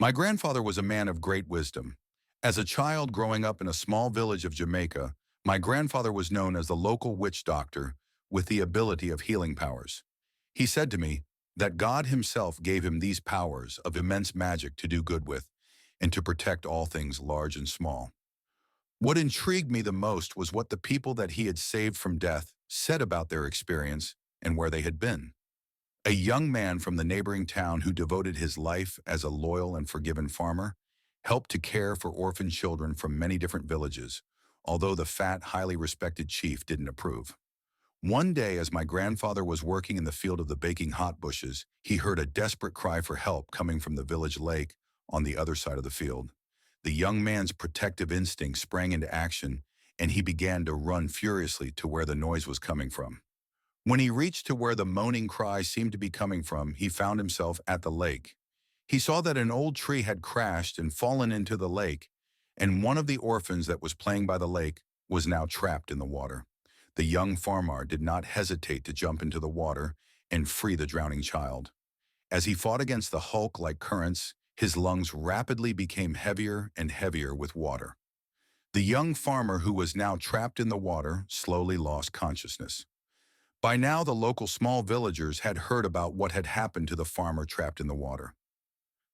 My grandfather was a man of great wisdom. As a child growing up in a small village of Jamaica, my grandfather was known as the local witch doctor with the ability of healing powers. He said to me that God himself gave him these powers of immense magic to do good with and to protect all things large and small. What intrigued me the most was what the people that he had saved from death said about their experience and where they had been. A young man from the neighboring town who devoted his life as a loyal and forgiven farmer helped to care for orphan children from many different villages, although the fat, highly respected chief didn't approve. One day, as my grandfather was working in the field of the baking hot bushes, he heard a desperate cry for help coming from the village lake on the other side of the field. The young man's protective instinct sprang into action, and he began to run furiously to where the noise was coming from. When he reached to where the moaning cry seemed to be coming from, he found himself at the lake. He saw that an old tree had crashed and fallen into the lake, and one of the orphans that was playing by the lake was now trapped in the water. The young farmer did not hesitate to jump into the water and free the drowning child. As he fought against the hulk-like currents, his lungs rapidly became heavier and heavier with water. The young farmer who was now trapped in the water slowly lost consciousness. By now, the local small villagers had heard about what had happened to the farmer trapped in the water.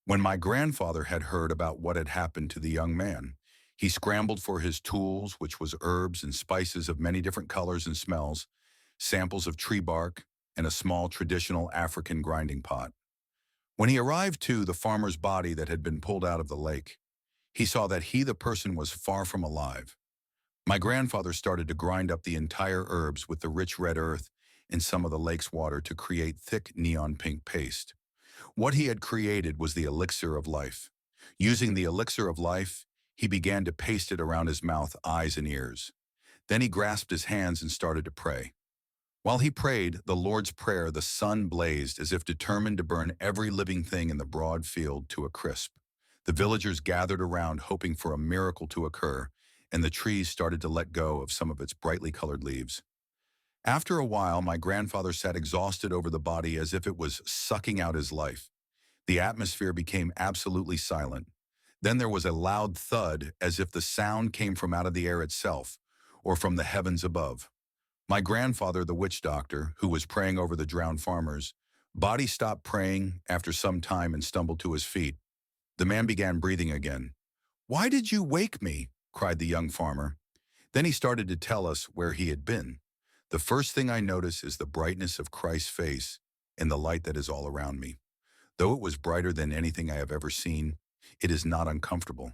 When my grandfather had heard about what had happened to the young man, he scrambled for his tools, which was herbs and spices of many different colors and smells, samples of tree bark, and a small traditional African grinding pot. When he arrived to the farmer's body that had been pulled out of the lake, he saw that he, the person, was far from alive. My grandfather started to grind up the entire herbs with the rich red earth in some of the lake's water to create thick neon pink paste. What he had created was the elixir of life. Using the elixir of life, he began to paste it around his mouth, eyes, and ears. Then he grasped his hands and started to pray. While he prayed the Lord's Prayer, the sun blazed as if determined to burn every living thing in the broad field to a crisp. The villagers gathered around hoping for a miracle to occur, and the trees started to let go of some of its brightly colored leaves. After a while, my grandfather sat exhausted over the body as if it was sucking out his life. The atmosphere became absolutely silent. Then there was a loud thud as if the sound came from out of the air itself, or from the heavens above. My grandfather, the witch doctor, who was praying over the drowned farmers, body stopped praying after some time and stumbled to his feet. The man began breathing again. "Why did you wake me?" cried the young farmer. Then he started to tell us where he had been. "The first thing I notice is the brightness of Christ's face and the light that is all around me. Though it was brighter than anything I have ever seen, it is not uncomfortable.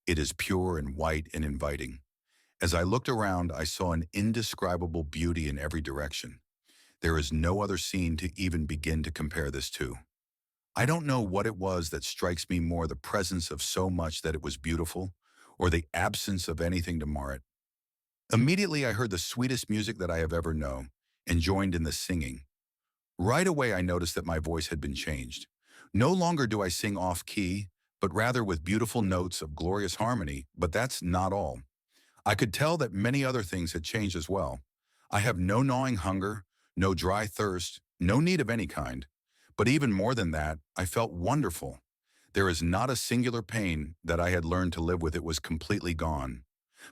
It is pure and white and inviting. As I looked around, I saw an indescribable beauty in every direction. There is no other scene to even begin to compare this to. I don't know what it was that strikes me more, the presence of so much that it was beautiful, or the absence of anything to mar it. Immediately I heard the sweetest music that I have ever known, and joined in the singing. Right away I noticed that my voice had been changed. No longer do I sing off-key, but rather with beautiful notes of glorious harmony, but that's not all. I could tell that many other things had changed as well. I have no gnawing hunger, no dry thirst, no need of any kind. But even more than that, I felt wonderful. There is not a singular pain that I had learned to live with. It was completely gone.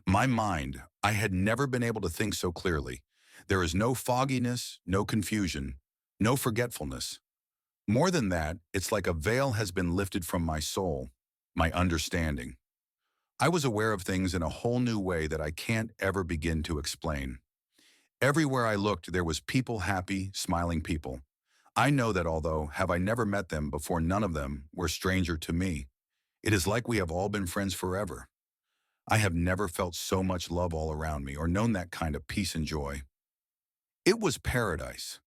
My mind, I had never been able to think so clearly. There is no fogginess, no confusion, no forgetfulness. More than that, it's like a veil has been lifted from my soul, my understanding. I was aware of things in a whole new way that I can't ever begin to explain. Everywhere I looked, there was people, happy, smiling people. I know that although have I never met them before, none of them were stranger to me. It is like we have all been friends forever. I have never felt so much love all around me or known that kind of peace and joy. It was paradise.